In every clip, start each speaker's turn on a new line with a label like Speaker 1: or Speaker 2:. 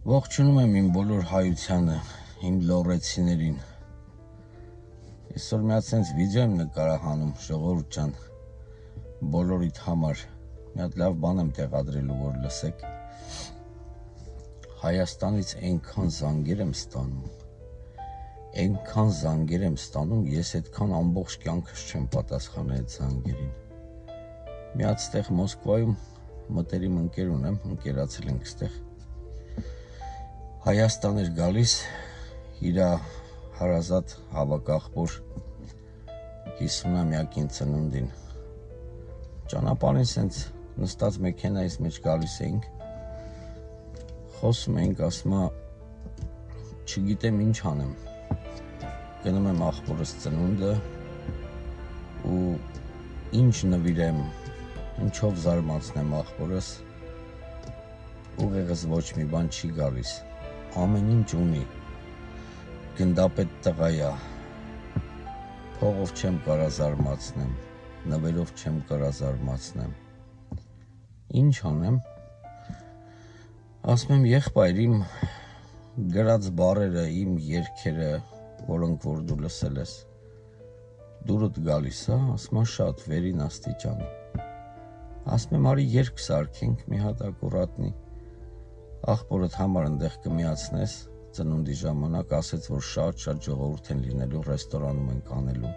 Speaker 1: Ողջունում եմ իմ բոլոր հայությանը, իմ լոռեցիներին։ Այսօր մի հատ սենց վիդեո եմ նկարահանում, ժողովուրդ ջան, բոլորիդ համար։ Մի հատ լավ բան եմ տեղադրելու, որ լսեք։ Հայաստանից այնքան զանգեր եմ ստանում, ես այդքան ամբողջ կյանքս չեմ պատասխանել այդ զանգերին։ Մի հատ ստեղ Մոսկվայում մտերիմ ընկեր ունեմ, ընկերացել ենք ստեղ։ Հայաստան էր գալիս իր հարազատ հավաքախբոր 50-ամյակին ծնունդին։ Ճանապարհին սենց նստած մեքենայից մեջ գալիս էինք, խոսում էինք, ասում է, չգիտեմ ինչ անեմ, գնում եմ աղբորս ծնունդը ու ինչ նվիրեմ, ինչով զարմացնեմ աղբորս, ուղեղս ոչ մի բան չի գալիս, ամեն ինչ ունի, գնդապետ տղայա, փողով չեմ կարա զարմացնեմ, նվերով չեմ կարա զարմացնեմ, ինչ անեմ, ասում եմ եղբայր, իմ գրած բառերը, իմ երգերը, որոնք որ դու լսել ես, դուրդ գալիս է, ասում է շատ վերին աստիճանի, ասում եմ արի երգ սարքենք, մի հատ ակուրատնի, աղբորդ համար ընդեղ կմիացնես, ծնունդի ժամանակ ասեց, որ շատ ժողովուրդ են լինելու, ռեստորանում ենք անելու,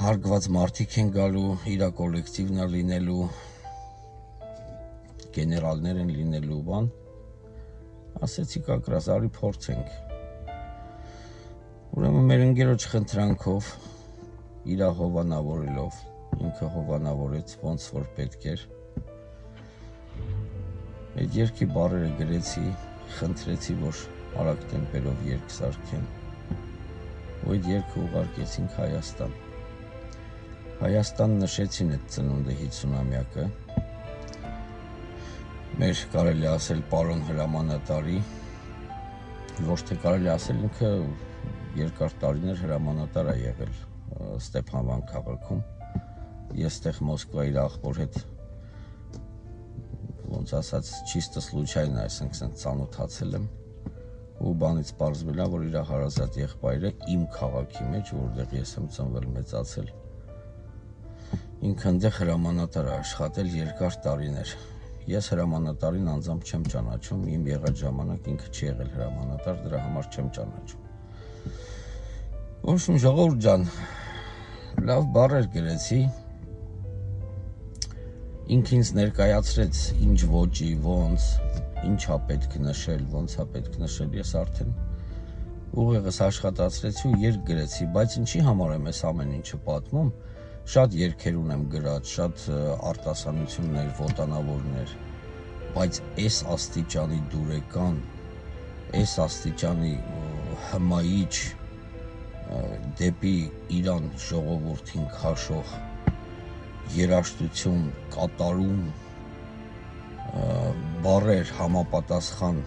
Speaker 1: հարգված մարդիկ են գալու, իրա կոլեկտիվն է լինելու, գեներալներ են լինելու բան, ասեցի կակրաս, արի փորձենք, ուրեմն մեր ընկերոջ խնդրանքով, իրա հովանավորելով, ինքը հովանավորեց, ոնց որ պետք էր, այդ երգի բառերը գրեցի, խնդրեցի, որ արագ տեմպերով երգ սարքեն, ու այդ երգը ուղարկեցինք Հայաստան, Հայաստան նշեցին այդ ծնունդը 50-ամյակը, մեր կարելի ասել պարոն հրամանատարի, ոչ թե կարելի ասել ինքը երկար տարիներ հրամանատար է եղել Ստեփանվան քաղաքում, ես ստեղ Մոսկվա իր աղբոր հետ, ոնց ասած, չիստը случайно, այսինքն սենց ծանոթացել եմ, ու բանից պարզվել է, որ իր հարազատ եղբայրը իմ քաղաքի մեջ, որտեղ ես եմ ծնվել մեծացել, ինքը այնտեղ հրամանատար է աշխատել երկար տարիներ, ես հրամանատարին անձամբ չեմ ճանաչում, իմ եղած ժամանակ ինքը չի եղել հրամանատար, դրա համար չեմ ճանաչում, Ոչմ ժողովուրդ ջան, լավ բառեր գրեցի, ինք ինձ ներկայացրեց ինչ ոճի, ոնց, ինչա պետք նշել, ոնց է պետք նշել, ես արդեն ուղեղս աշխատացրեցի ու երգ գրեցի, բայց ինչի համար եմ ես ամեն ինչը պատմում, շատ երգեր ունեմ գրած, շատ արտասանություններ, ոտանավորներ, բայց այս աստիճանի դուրեկան, այս աստիճանի հմայիչ, դեպի Իրան ժողովրդին քաշող երաժշտություն, կատարում, բառեր համապատասխան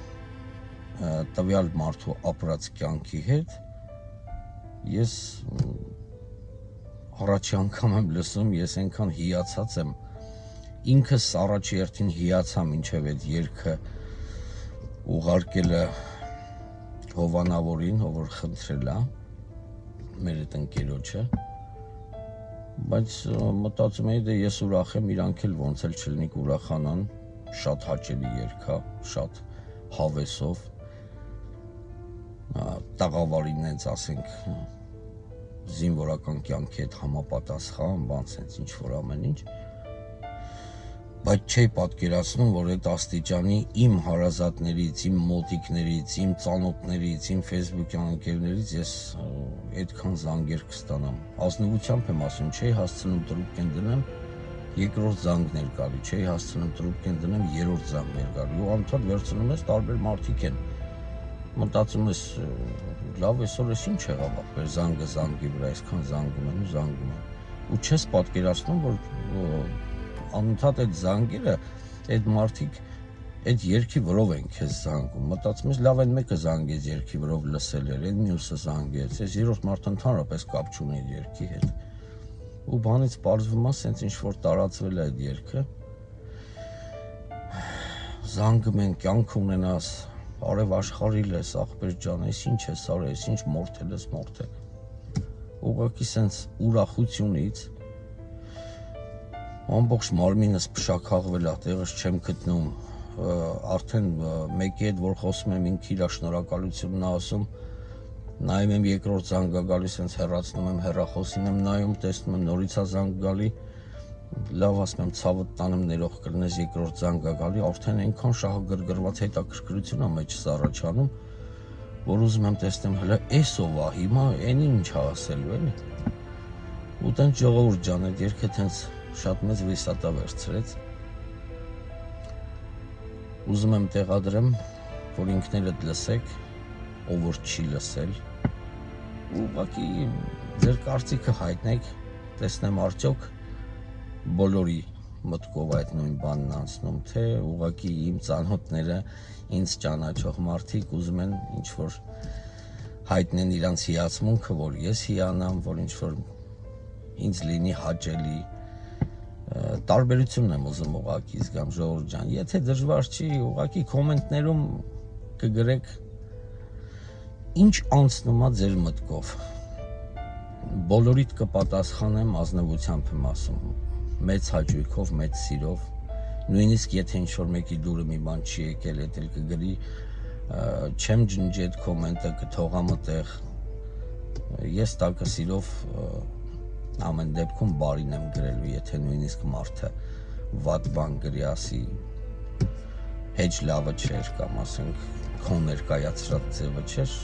Speaker 1: տվյալ մարդու ապրած կյանքի հետ, ես առաջի անգամ եմ լսում, ես այնքան հիացած եմ, ինքս առաջի երթին հիացա մինչև այդ երգը ուղարկելը հովանավորին, ով որ խնդրել է, մեր այդ ընկերոջը, բայց մտածում էի, դե ես ուրախ եմ, իրանք էլ ոնց էլ չլինի կուրախանան, շատ հաճելի երգ է, շատ հավեսով, տաղավարին հենց ասենք, զինվորական կյանքի հետ համապատասխան, բան սենց ինչ որ ամեն ինչ, բայց չէի պատկերացնում, որ այդ աստիճանի իմ հարազատներից, իմ մոտիկներից, իմ ծանոթներից, իմ ֆեյսբուքյան ընկերներից ես այդքան զանգեր կստանամ, ազնվությամբ եմ ասում, չէի հասցնում տրուպկեն դնեմ, երկրորդ զանգներ գալի, չէի հասցնում տրուպկեն դնեմ, երրորդ զանգներ գալի, ու անդադ վերցնում ես, տարբեր մարդիկ են, մտածում ես, լավ այսօր ես ինչ եղավ, ապեր զանգը զանգի վրա, այսքան զանգում եմ, ու չես պատկերացնում, որ անընդհատ այդ զանգերը, այդ մարդիկ այդ երգի վրով են քեզ զանգում, մտածում ես լավ այն մեկը զանգեց երգի վրով լսել էր, այն մյուսը զանգեց, այս երրորդ մարդը ընդհանրապես կապ չունի երգի հետ, ու բանից պարզվում է, սենց ինչ որ տարածվել է այդ երգը, զանգում են, կյանք ունենաս, արև աշխարհիլ ես, ախպեր ջան, ես ինչ ես արել, ես ինչ մորթել ես մորթել։ Ուղղակի սենց ուրախությունից ամբողջ մարմինս փշաքաղվել է, տեղս չեմ գտնում, արդեն մեկի հետ որ խոսում եմ ինքը իր շնորհակալությունն է ասում, նայում եմ երկրորդ զանգ գալիս, սենց հեռացնում եմ հեռախոսին եմ նայում, տեսնում եմ նորից է զանգ գալի, լավ ասում եմ ցավը տանեմ ներող կլինես երկրորդ զանգ գալի, արդեն այնքան շահագրգռված հետաքրքրություն է մեջս առաջանում, որ ուզում եմ տեսնեմ հələ էսով է հիմա, այն ինչ է ասելու էլի։ Ու տենց ժողովուրդ ջան, այդ երգը տենց շատ մեծ վիսատա վերցրեց։ Ուզում եմ տեղադրեմ, որ ինքներդ լսեք, ով որ չի լսել, ուղղակի ձեր կարծիքը հայտնեք, տեսնեմ արդյոք բոլորի մտքով այդ նույն բանն անցնում, թե ուղղակի իմ ծանոթները, ինձ ճանաչող մարդիկ ուզում են ինչ-որ հայտնեն իրանց հիացմունքը, որ ես հիանամ, որ ինչ-որ ինձ լինի հաճելի, տարբերությունն եմ ուզում ուղղակի զգամ ժողովուրդ ջան, եթե դժվար չի, ուղղակի կոմենտներում կգրեք ինչ անցնում է ձեր մտքով, բոլորիդ կպատասխանեմ, ազնվությամբ եմ ասում, մեծ հաճույքով, մեծ սիրով, նույնիսկ եթե ինչ-որ մեկի դուրը մի բան չի եկել, էդ էլ կգրի, չեմ ջնջի այդ կոմենտը, կթողամ այդտեղ, ես տակը սիրով ամեն դեպքում բարին եմ գրելու, եթե նույնիսկ մարդը վատ բան գրի ասի, հեչ լավը չէր, կամ ասենք քո ներկայացրած ձևը չէր,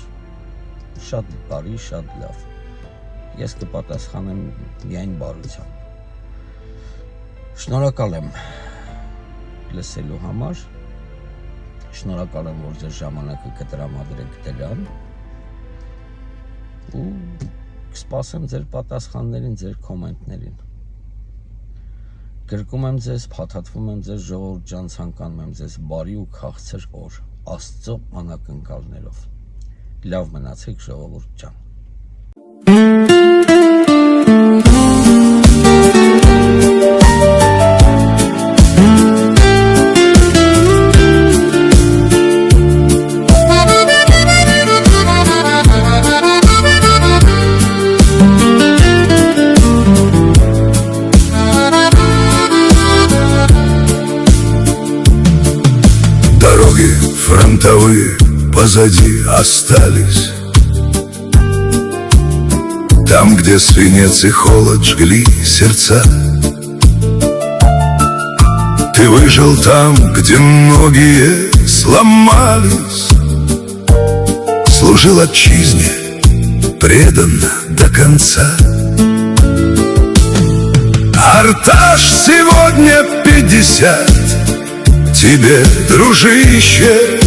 Speaker 1: շատ բարի, շատ լավ, ես կպատասխանեմ միայն բարությամբ։ Շնորհակալ եմ լսելու համար, շնորհակալ եմ, որ ձեր ժամանակը կտրամադրեք դրան ու կսպասեմ ձեր պատասխաններին, ձեր կոմենտներին։ Գրկում եմ ձեզ, փաթաթվում եմ ձեզ ժողովուրդ ջան, ցանկանում եմ ձեզ բարի ու քաղցր օր, Աստծո անակնկալներով։ Լավ մնացեք ժողովուրդ ջան։
Speaker 2: Фронтовые позади остались. Там, где свинец и холод жгли сердца. Ты выжил там, где многие сломались. Служил отчизне преданно до конца. Арташ сегодня 50. Тебе, дружище,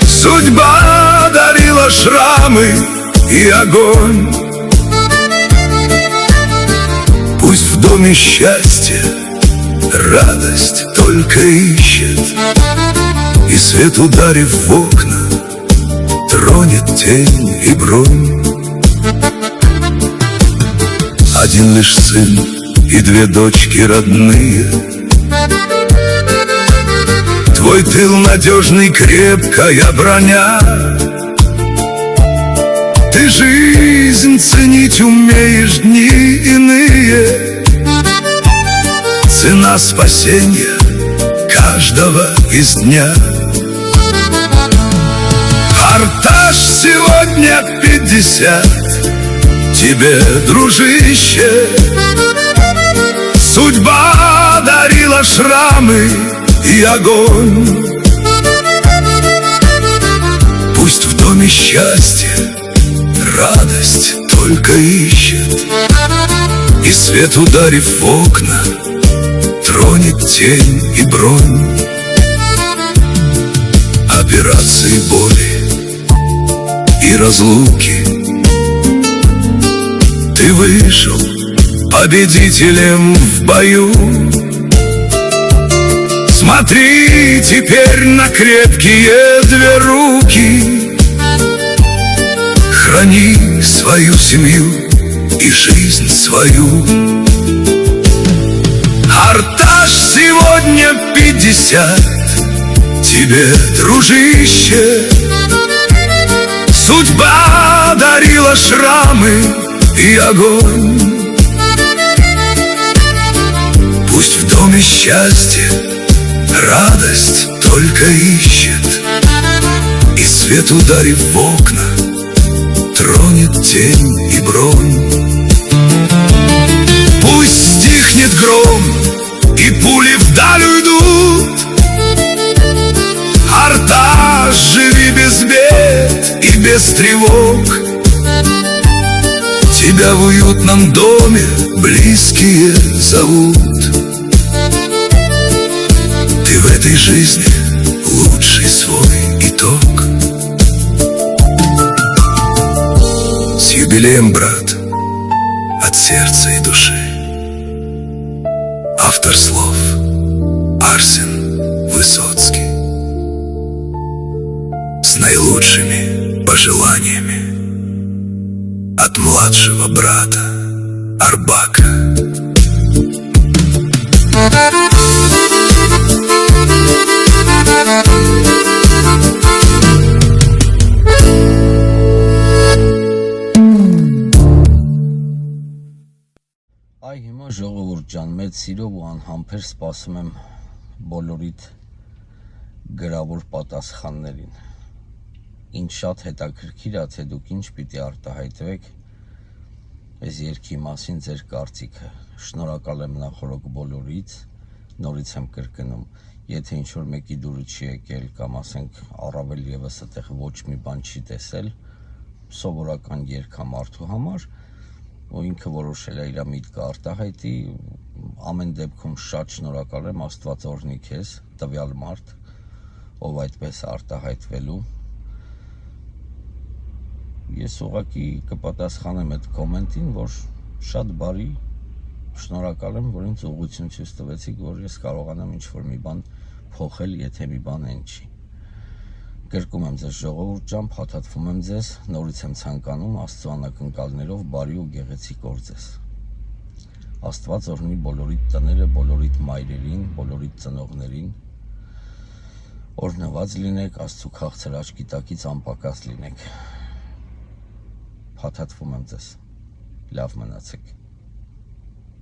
Speaker 2: судьба дарила шрамы и огонь. Пусть в доме счастья радость только ищет, и свет, ударив в окна, тронет тень и бронь. Один лишь сын и 2 дочки родные. Твой тыл надежный, крепкая броня. Ты жизнь ценить умеешь, дни иные. Цена спасения каждого из дня. Арташ сегодня 50. Тебе, дружище, судьба дарила шрамы и огонь. Пусть в доме счастья радость только ищет, и свет, ударив в окна, тронет тень и бронь. Операции боли и разлуки ты вышел победителем в бою. Смотри теперь на крепкие 2 руки. Храни свою семью и жизнь свою. Арташ сегодня 50. тебе, дружище. Судьба дарила шрамы и огонь. Пусть в доме счастье радость только ищет, и свет, ударив в окна, тронет тень и бронь. Пусть стихнет гром, и пули вдаль уйдут. Арташ, живи без бед и без тревог. Тебя в уютном доме близкие зовут. Ты в этой жизни лучший свой итог. С юбилеем, брат, от сердца и души. Автор слов Арсен Высоцкий. С наилучшими пожеланиями от младшего брата Арбака.
Speaker 1: Այ հիմա ժողովուրդ ջան, մեծ սիրով ու անհամբեր սպասում եմ բոլորիդ գրավոր պատասխաններին։ Ինչ շատ հետաքրքիր է, թե դուք ինչ պիտի արտահայտվեք այս երգի մասին ձեր կարծիքը։ Շնորհակալ եմ նախորդ բոլորից, նորից եմ կրկնում, եթե ինչ-որ մեկի դուրը չի եկել կամ ասենք առավել ևս այդտեղ ոչ մի բան չի տեսել, սովորական երգ է մարդու համար, ու ինքը որոշել է իր միտքը արտահայտի, ամեն դեպքում շատ շնորհակալ եմ, Աստված օրհնի քեզ, տվյալ մարդ, ով այդպես արտահայտվելու։ Ես ուղղակի կպատասխանեմ այդ կոմենտին, որ շատ բարի, շնորհակալ եմ, որ ինձ ուղղություն ցույց տվեցիք, որ ես կարողանամ ինչ-որ մի բան փոխել, եթե մի բան այն չի։ Կրկում եմ ձեզ ժողովուրդ ջան, փաթաթվում եմ ձեզ, նորից եմ ցանկանում Աստծո անակնկալներով բարի ու գեղեցիկ օր ձեզ։ Աստված օրհնի բոլորիդ տները, բոլորիդ մայրերին, բոլորիդ ծնողներին։ Օրհնված լինեք, Աստծո քաղցր աչքի տակից անպակաս լինեք։ Փաթաթվում եմ ձեզ։ Լավ մնացեք։